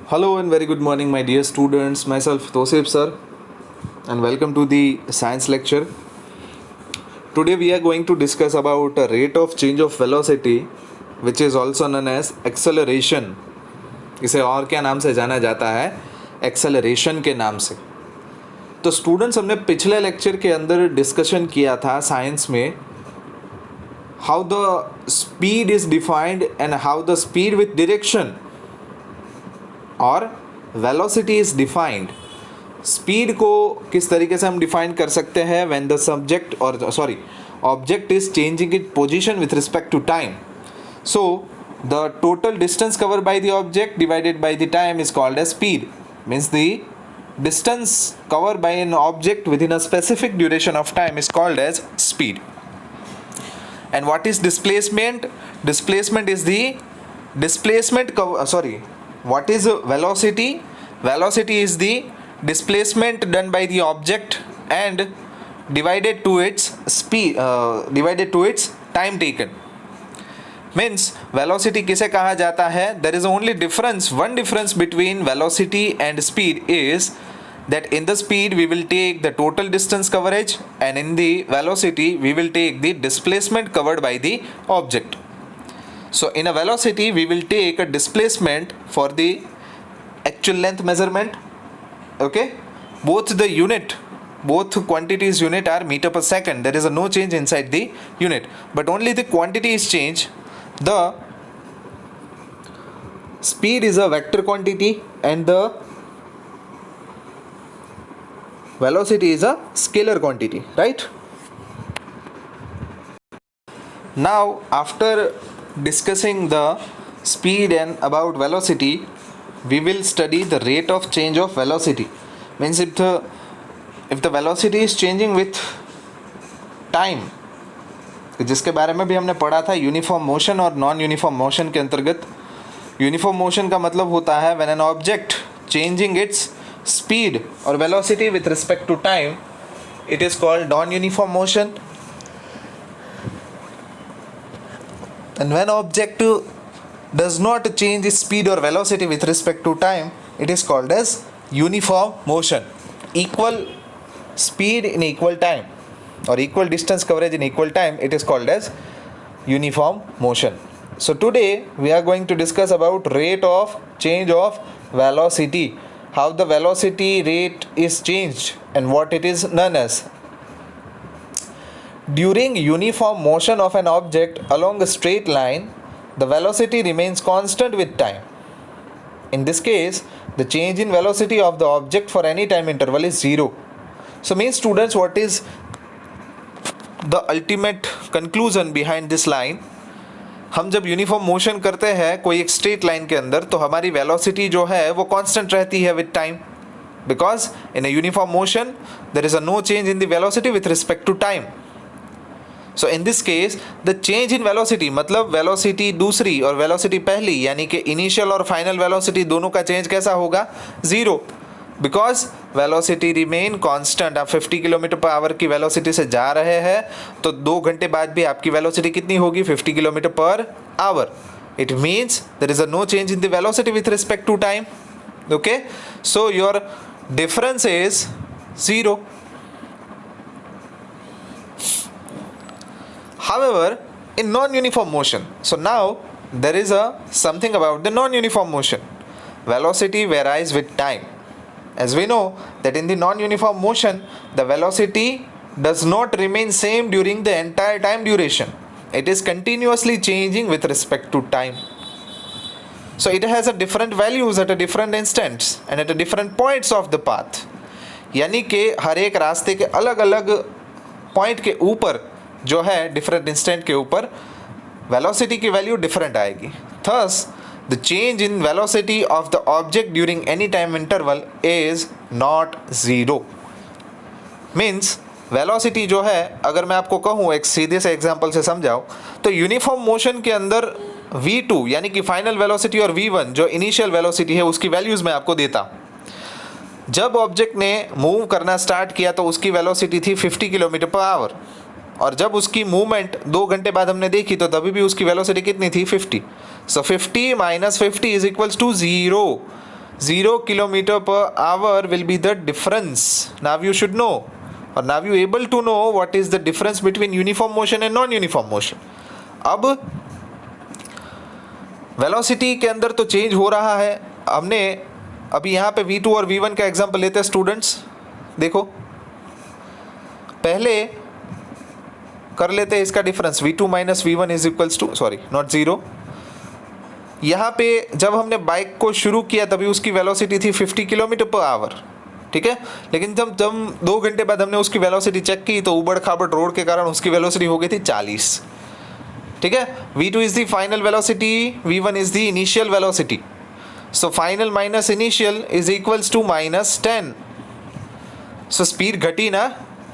Hello and very good morning, my dear students. Myself Tosef sir, and welcome to the science lecture. Today we are going to discuss about a rate of change of velocity, which is also known as acceleration. इसे और क्या नाम से जाना जाता है? Acceleration के नाम से. तो स्टूडेंट्स, हमने पिछले लेक्चर के अंदर डिस्कशन किया था साइंस में how the speed is defined and how the speed with direction और वेलोसिटी इज़ डिफाइंड. स्पीड को किस तरीके से हम डिफाइन कर सकते हैं व्हेन द सब्जेक्ट और object is changing it position with respect to time. So the total distance cover by the object divided by the time is called as speed. Means the distance cover by an object within a specific duration of time is called as speed. And what is displacement? Displacement is the what is velocity? Velocity is the displacement done by the object and divided to its speed, divided to its time taken. Means velocity किसे कहा जाता है? There is only difference. One difference between velocity and speed is that in the speed we will take the total distance coverage and in the velocity we will take the displacement covered by the object. So in a velocity we will take a displacement for the actual length measurement. Okay, both quantities unit are meter per second. There is a no change inside the unit, but only the quantity is changed. The speed is a vector quantity and the velocity is a scalar quantity, right? Now after discussing the speed and about velocity, we will study the rate of change of velocity. Means if the velocity is changing with time, जिसके बारे में भी हमने पढ़ा था uniform motion और non uniform motion के अंतर्गत. यूनिफॉर्म मोशन का मतलब होता है when an object changing it's speed or velocity with respect to time, it is called non-uniform motion. And when object does not change its speed or velocity with respect to time, it is called as uniform motion. Equal speed in equal time or equal distance coverage in equal time, it is called as uniform motion. So today we are going to discuss about rate of change of velocity, how the velocity rate is changed and what it is known as. During uniform motion of an object along a straight line, the velocity remains constant with time. In this case, the change in velocity of the object for any time interval is zero. So means students, what is the ultimate conclusion behind this line? हम जब uniform motion करते हैं कोई एक straight line के अंदर, तो हमारी वेलोसिटी जो है वो कांस्टेंट रहती है with time, because in a uniform motion there is a no change in the velocity with respect to time. So in this case the change in velocity मतलब वेलोसिटी दूसरी और वेलोसिटी पहली, यानी कि इनिशियल और final velocity दोनों का change कैसा होगा? Zero, because velocity remain constant. आप 50 किलोमीटर पर आवर की वेलोसिटी से जा रहे हैं तो 2 घंटे बाद भी आपकी वेलोसिटी कितनी होगी? 50 kilometre per hour. It means there is a no change in the velocity with respect to time. Okay, so your difference is zero. However, in non-uniform motion, so now there is something about the non-uniform motion. Velocity varies with time. As we know that in the non-uniform motion, the velocity does not remain same during the entire time duration. It is continuously changing with respect to time. So it has a different values at a different instants and at a different points of the path. यानी कि हर एक रास्ते के अलग अलग point के ऊपर जो है डिफरेंट इंस्टेंट के ऊपर वेलोसिटी की वैल्यू डिफरेंट आएगी. Thus, the change in velocity of the object during any time interval is not zero. Means velocity जो है, अगर मैं आपको कहूँ एक सीधे से एग्जांपल से समझाऊँ, तो यूनिफॉर्म मोशन के अंदर v2 यानी कि फाइनल वेलोसिटी और v1 जो इनिशियल वेलोसिटी है उसकी वैल्यूज़ मैं आपको देता. जब ऑब्जेक्ट ने मूव करना स्टार्ट किया तो उसकी वेलोसिटी थी 50 किलोमीटर पर आवर, और जब उसकी मूवमेंट 2 घंटे बाद हमने देखी तो तभी भी उसकी वेलोसिटी कितनी थी? 50. सो 50 - 50 is equals to 0. 0 kilometer per hour will be the difference. Now you should know, or now you able to know what is the difference between uniform motion and non-uniform motion. अब velocity के अंदर तो change हो रहा है. हमने अभी यहाँ पे v2 और v1 का एग्जांपल लेते हैं स्टूडेंट्स. देखो पहले कर लेते हैं इसका difference. v2 minus v1 is equals to, sorry not zero. यहाँ पे जब हमने बाइक को शुरू किया तभी उसकी वेलोसिटी थी 50 किलोमीटर पर आवर, ठीक है. लेकिन जब 2 घंटे बाद हमने उसकी वेलोसिटी चेक की तो उबड़ खाबड़ रोड के कारण उसकी वेलोसिटी हो गई थी 40. ठीक है. v2 is the final velocity, v1 is the initial velocity. So final minus initial is equals to -10. So speed घटी ना,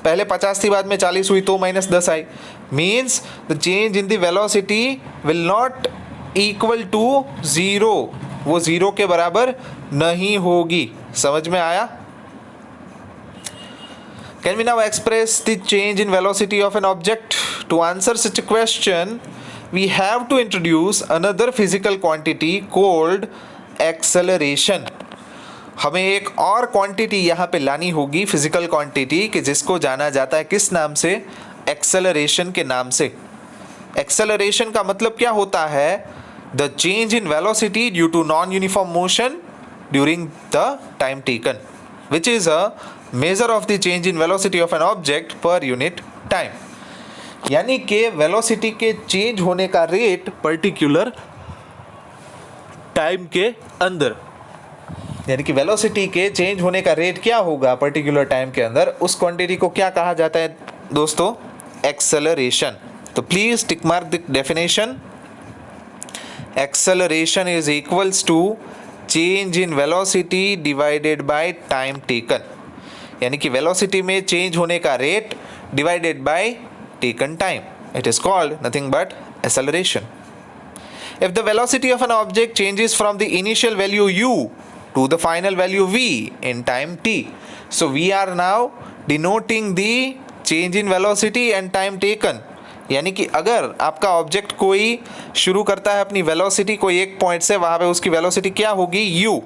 पहले 50 थी बाद में 40 हुई तो -10 आई. Means the change in the velocity will not equal to 0. वो 0 के बराबर नहीं होगी. समझ में आया? Can we now express the change in velocity of an object? To answer such a question, we have to introduce another physical quantity called acceleration. हमें एक और क्वांटिटी यहाँ पे लानी होगी, फिजिकल क्वांटिटी, कि जिसको जाना जाता है किस नाम से? एक्सेलरेशन के नाम से. एक्सेलरेशन का मतलब क्या होता है? The change in velocity due to non uniform motion during the time taken, which is a measure of the change in velocity of an object per unit time. यानी कि वेलोसिटी के चेंज होने का रेट पर्टिकुलर टाइम के अंदर, यानी कि velocity के चेंज होने का रेट क्या होगा पर्टिकुलर टाइम के अंदर, उस क्वांटिटी को क्या कहा जाता है दोस्तों? एक्सेलरेशन. तो please tick mark the definition. Acceleration is equals to change in velocity divided by time taken. यानी कि वेलोसिटी में चेंज होने का rate divided by taken time. It is called nothing but acceleration. If the velocity of an object changes from the initial value u to the final value v in time t, so we are now denoting the change in velocity and time taken. यानी कि अगर आपका object कोई शुरू करता है अपनी velocity कोई एक पॉइंट से, वहाँ पे उसकी वेलोसिटी क्या होगी? u.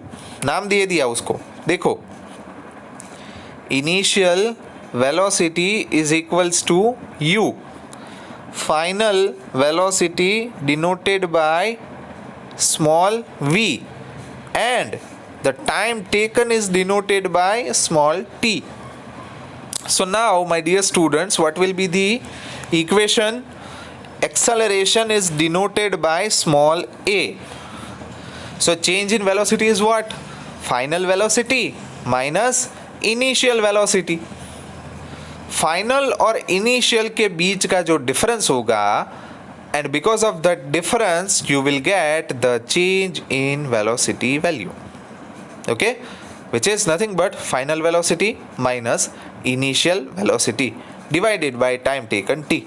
नाम दे दिया उसको. देखो initial velocity is equals to u. Final velocity denoted by small v, and the time taken is denoted by small t. So now my dear students, what will be the equation? Acceleration is denoted by small a. So change in velocity is what? Final velocity minus initial velocity. Final और initial के बीच का जो difference होगा, and because of the difference you will get the change in velocity value. Okay, which is nothing but final velocity minus initial velocity divided by time taken t.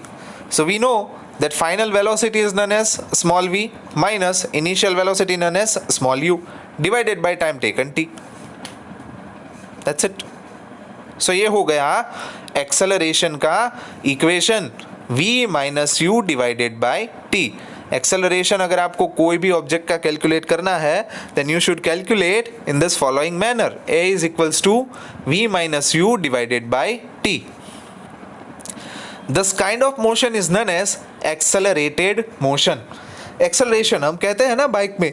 So we know that final velocity is known as small v minus initial velocity known as small u divided by time taken t. That's it. So ये हो गया acceleration का equation v minus u divided by t. Acceleration अगर आपको कोई भी object का calculate करना है then you should calculate in this following manner. a is equals to v minus u divided by t. This kind of motion is known as accelerated motion. Acceleration हम कहते हैं ना बाइक में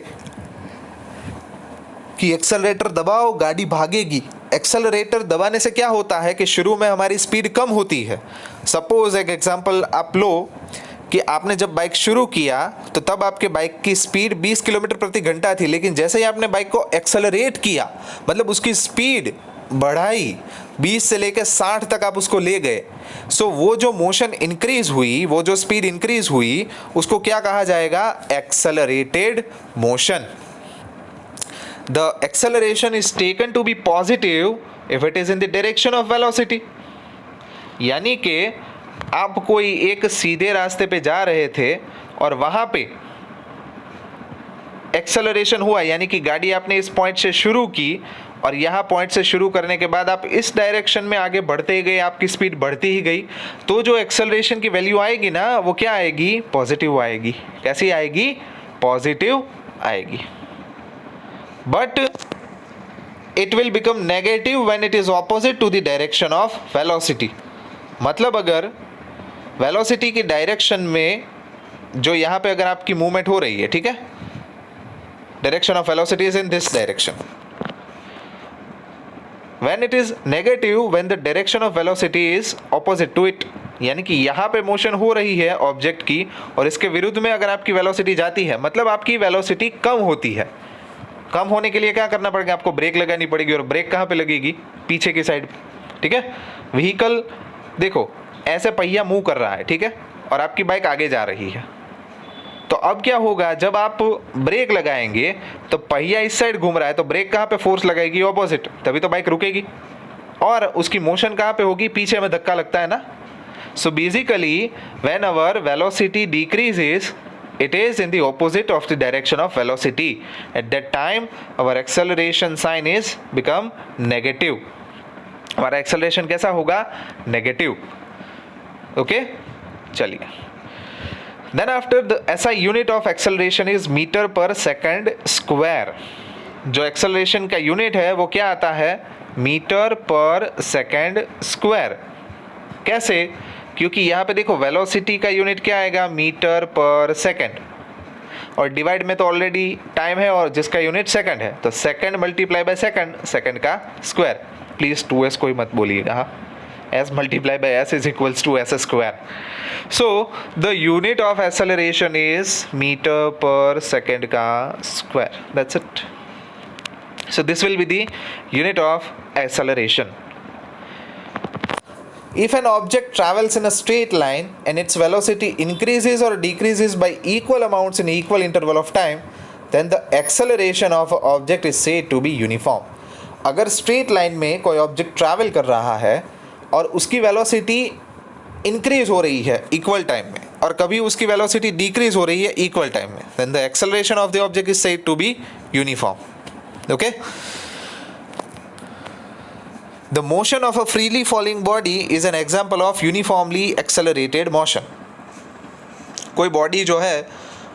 कि accelerator दबाओ गाड़ी भागेगी. एक्सेलरेटर दबाने से क्या होता है कि शुरू में हमारी स्पीड कम होती है. सपोज एक एग्जांपल आप लो कि आपने जब बाइक शुरू किया तो तब आपके बाइक की स्पीड 20 किलोमीटर प्रति घंटा थी, लेकिन जैसे ही आपने बाइक को एक्सेलरेट किया, मतलब उसकी स्पीड बढ़ाई, 20 से लेकर 60 तक आप उसको ले गए, सो वो जो मोशन इंक्रीज हुई, वो जो स्पीड इंक्रीज हुई, उसको क्या कहा जाएगा? Accelerated motion. The acceleration is taken to be positive if it is in the direction of velocity. यानी कि आप कोई एक सीधे रास्ते पे जा रहे थे और वहाँ पे एक्सेलरेशन हुआ, यानी कि गाड़ी आपने इस पॉइंट से शुरू की और यहाँ पॉइंट से शुरू करने के बाद आप इस डायरेक्शन में आगे बढ़ते ही गए, आपकी स्पीड बढ़ती ही गई, तो जो एक्सेलरेशन की वैल्यू आएगी ना वो क्या आएगी? पॉजिटिव आएगी. कैसी आएगी? पॉजिटिव आएगी. But it will become negative when it is opposite to the direction of velocity. मतलब अगर वेलोसिटी की डायरेक्शन में जो यहाँ पे अगर आपकी मूवमेंट हो रही है, ठीक है, direction of velocity is in this direction, when it is negative when the direction of velocity is opposite to it, यानी कि यहाँ पे मोशन हो रही है ऑब्जेक्ट की और इसके विरुद्ध में अगर आपकी वेलोसिटी जाती है, मतलब आपकी वेलोसिटी कम होती है। कम होने के लिए क्या करना पड़ेगा, आपको ब्रेक लगानी पड़ेगी, और ब्रेक कहाँ पे लगेगी, पीछे की साइड, ठीक है। व्हीकल देखो ऐसे पहिया मूव कर रहा है, ठीक है, और आपकी बाइक आगे जा रही है, तो अब क्या होगा, जब आप ब्रेक लगाएंगे तो पहिया इस साइड घूम रहा है, तो ब्रेक कहाँ पे फोर्स लगाएगी, ऑपोजिट, तभी तो बाइक रुकेगी, और उसकी मोशन कहाँ पे होगी, पीछे में धक्का लगता है ना। So basically when our velocity decreases it is in the opposite of the direction of velocity. At that time our acceleration sign is become negative. हमारा acceleration कैसा होगा, negative. Okay, चलिए। Then after the SI unit of acceleration is meter per second square. जो acceleration का unit है वो क्या आता है, मीटर पर सेकेंड स्क्वायर। कैसे, क्योंकि यहाँ पे देखो वेलोसिटी का यूनिट क्या आएगा, मीटर पर सेकेंड, और डिवाइड में तो ऑलरेडी टाइम है और जिसका यूनिट सेकंड है, तो second multiply by second, second का स्क्वायर। प्लीज़ 2s कोई मत बोलिएगा, हाँ, s multiply by s is equals to s square. So the unit of acceleration is metre per second का square, that's it. So this will be the unit of acceleration. If an object travels in a straight line and its velocity increases or decreases by equal amounts in equal interval of time, then the acceleration of an object is said to be uniform. अगर straight line में कोई object travel कर रहा है और उसकी velocity increase हो रही है equal time में, और कभी उसकी velocity decrease हो रही है equal time में, then the acceleration of the object is said to be uniform. Okay? The motion of a freely falling body is an example of uniformly accelerated motion. कोई body जो है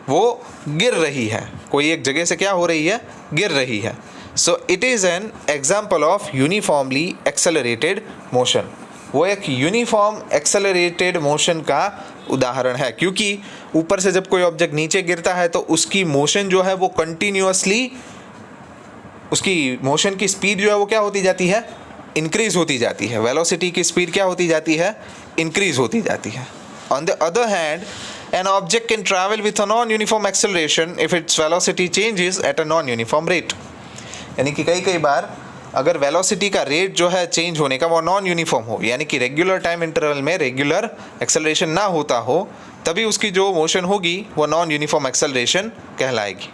वो गिर रही है, कोई एक जगह से क्या हो रही है, गिर रही है। So it is an example of uniformly accelerated motion. वो एक यूनिफॉर्म एक्सेलरेटेड मोशन का उदाहरण है, क्योंकि ऊपर से जब कोई ऑब्जेक्ट नीचे गिरता है तो उसकी मोशन जो है वो कंटिन्यूअसली, उसकी मोशन की स्पीड जो है वो क्या होती जाती है, इंक्रीज होती जाती है। वेलोसिटी की स्पीड क्या होती जाती है, इंक्रीज होती जाती है। On the other hand an object can travel with a non uniform acceleration if its velocity changes at a non uniform rate. यानी कि कई बार अगर वेलोसिटी का रेट जो है चेंज होने का वो नॉन यूनिफॉर्म हो, यानी कि रेगुलर टाइम इंटरवल में रेगुलर एक्सेलरेशन ना होता हो, तभी उसकी जो मोशन होगी वो नॉन यूनिफॉर्म एक्सेलरेशन कहलाएगी।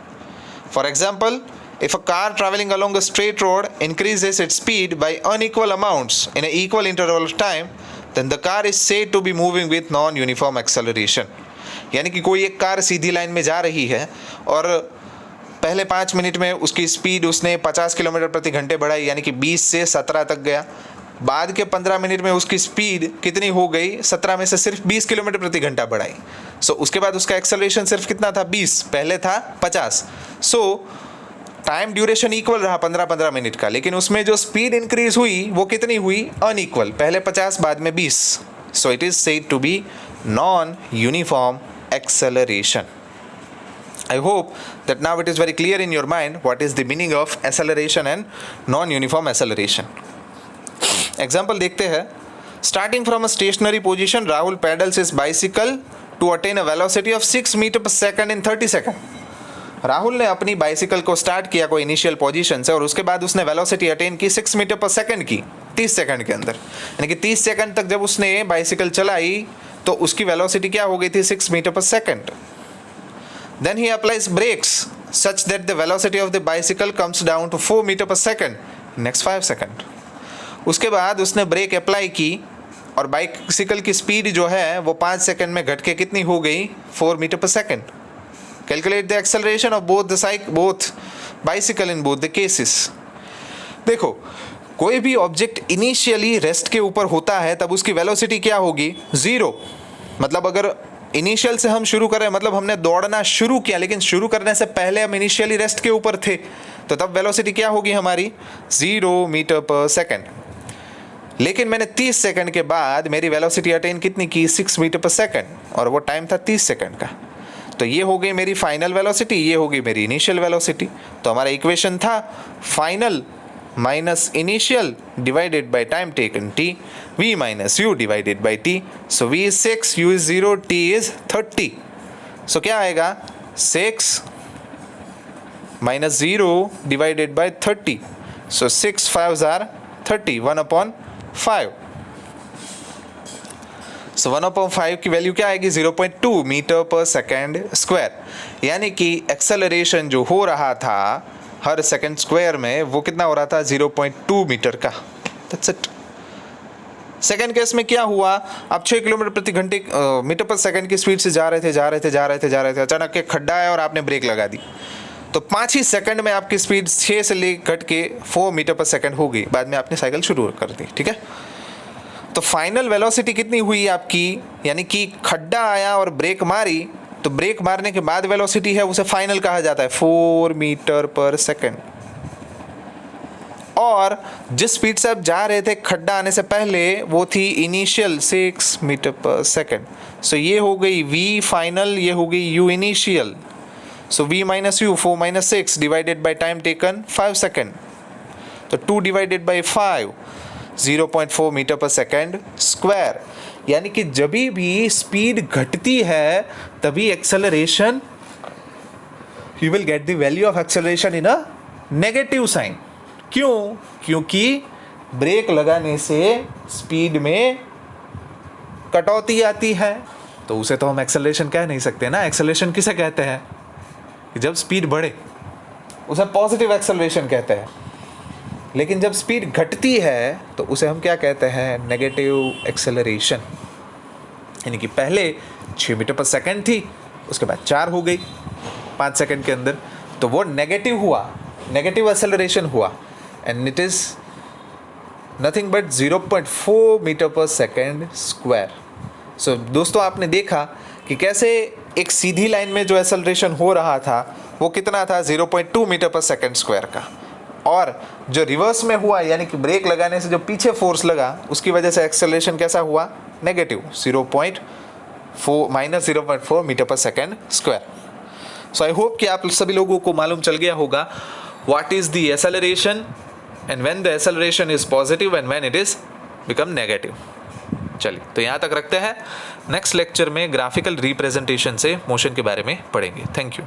For example, if a car traveling along a straight road increases its speed by unequal amounts in an equal interval of time, then the car is said to be moving with non-uniform acceleration. यानी कि कोई एक car सीधी line में जा रही है और पहले 5 मिनट में उसकी स्पीड उसने 50 किलोमीटर प्रति घंटे बढ़ाई, यानी कि 20 से 17 तक गया। बाद के 15 मिनट में उसकी स्पीड कितनी हो गई, 17 में से सिर्फ 20 किलोमीटर प्रति घंटा बढ़ाई। सो उसके बाद उसका एक्सेलरेशन सिर्फ कितना था, 20, पहले था 50। सो टाइम ड्यूरेशन इक्वल रहा 15-15 मिनट का, लेकिन उसमें जो स्पीड इंक्रीज हुई वो कितनी हुई, अनइक्वल, पहले 50 बाद में 20। So it is said to be non uniform acceleration. I hope that now it is very clear in your mind what is the meaning of acceleration and non-uniform acceleration. Example देखते हैं। Starting from a stationary position, Rahul pedals his bicycle to attain a velocity of 6 meter per second in 30 seconds. Rahul ने अपनी bicycle को start किया कोई initial position से, और उसके बाद उसने वेलोसिटी अटेन की 6 मीटर पर सेकंड की 30 सेकंड के अंदर। यानी कि 30 सेकंड तक जब उसने बाइसिकल चलाई तो उसकी वेलोसिटी क्या हो गई थी, 6 metre per second. Then he applies brakes such that the velocity of the bicycle comes down to 4 metre per second next 5 second. उसके बाद उसने ब्रेक अप्लाई की और बाइसिकल की स्पीड जो है वो 5 सेकंड में घट के कितनी हो गई, 4 metre per second. Calculate the acceleration of both bicycle in both the cases. देखो, कोई भी ऑब्जेक्ट इनिशियली रेस्ट के ऊपर होता है तब उसकी वेलोसिटी क्या होगी, 0। मतलब अगर इनिशियल से हम शुरू करें, मतलब हमने दौड़ना शुरू किया, लेकिन शुरू करने से पहले हम इनिशियली रेस्ट के ऊपर थे, तो तब वेलोसिटी क्या होगी हमारी 0 मीटर पर सेकेंड। लेकिन मैंने 30 सेकंड के बाद मेरी वेलोसिटी अटेन कितनी की 6 मीटर पर सेकंड, और वो टाइम था 30 सेकंड का। तो ये हो गई मेरी फाइनल वेलोसिटी, ये हो गई मेरी इनिशियल वेलोसिटी। तो हमारा इक्वेशन था final minus initial divided by time taken t, v minus u divided by t। So v is 6, u is 0, t is 30। So क्या आएगा 6 minus 0 divided by 30। So 6 5s are 30, 1/5। So 1/5 की value क्या आएगी 0.2 metre पर second square. यानी कि acceleration जो हो रहा था हर सेकेंड स्क्वायर में वो कितना हो रहा था 0.2 मीटर का। That's it. सेकेंड केस में क्या हुआ, आप 6 किलोमीटर प्रति घंटे मीटर पर सेकेंड की स्पीड से जा रहे थे, अचानक एक खड्डा है और आपने ब्रेक लगा दी, तो 5 ही सेकंड में आपकी स्पीड 6 से ले घट के 4 मीटर पर सेकंड हो गई। बाद में आपने साइकिल शुरू कर दी, ठीक है। तो फाइनल वेलोसिटी कितनी हुई आपकी, यानी कि खड्डा आया और ब्रेक मारी, तो ब्रेक मारने के बाद वेलोसिटी है उसे फाइनल कहा जाता है 4 मीटर पर सेकंड। और जिस स्पीड से आप जा रहे थे खड्डा आने से पहले वो थी इनिशियल 6 मीटर पर सेकंड। सो ये हो गई v फाइनल, ये हो गई u initial. So v minus u 4 minus 6 divided by time taken 5 second. तो 2 divided by 5 0.4 मीटर पर सेकेंड स्क्वायर। यानी कि जब भी स्पीड घटती है तभी acceleration, you will get the value of acceleration in a negative sign। क्यों? क्योंकि ब्रेक लगाने से स्पीड में कटौती आती है, तो उसे तो हम एक्सेलरेशन कह नहीं सकते ना। एक्सेलरेशन किसे कहते हैं, जब स्पीड बढ़े उसे पॉजिटिव एक्सेलरेशन कहते हैं, लेकिन जब स्पीड घटती है तो उसे हम क्या कहते हैं, नेगेटिव एक्सेलरेशन। यानी कि पहले 6 मीटर पर सेकंड थी, उसके बाद 4 हो गई 5 सेकंड के अंदर, तो वो नेगेटिव हुआ, नेगेटिव एक्सेलरेशन हुआ, and it is nothing but 0.4 metre per second square. So दोस्तों, आपने देखा कि कैसे एक सीधी लाइन में जो एक्सेलरेशन हो रहा था वो कितना था 0.2 मीटर पर सेकंड स्क्वायर का, और जो रिवर्स में हुआ यानी कि ब्रेक लगाने से जो पीछे फोर्स लगा उसकी वजह से एक्सेलरेशन कैसा हुआ, negative 0.4 metre per second square. So I hope कि आप सभी लोगों को मालूम चल गया होगा what is the acceleration and when the acceleration is positive and when it is become negative. चलिए, तो यहाँ तक रखते हैं। नेक्स्ट लेक्चर में ग्राफिकल रिप्रेजेंटेशन से मोशन के बारे में पढ़ेंगे। Thank you.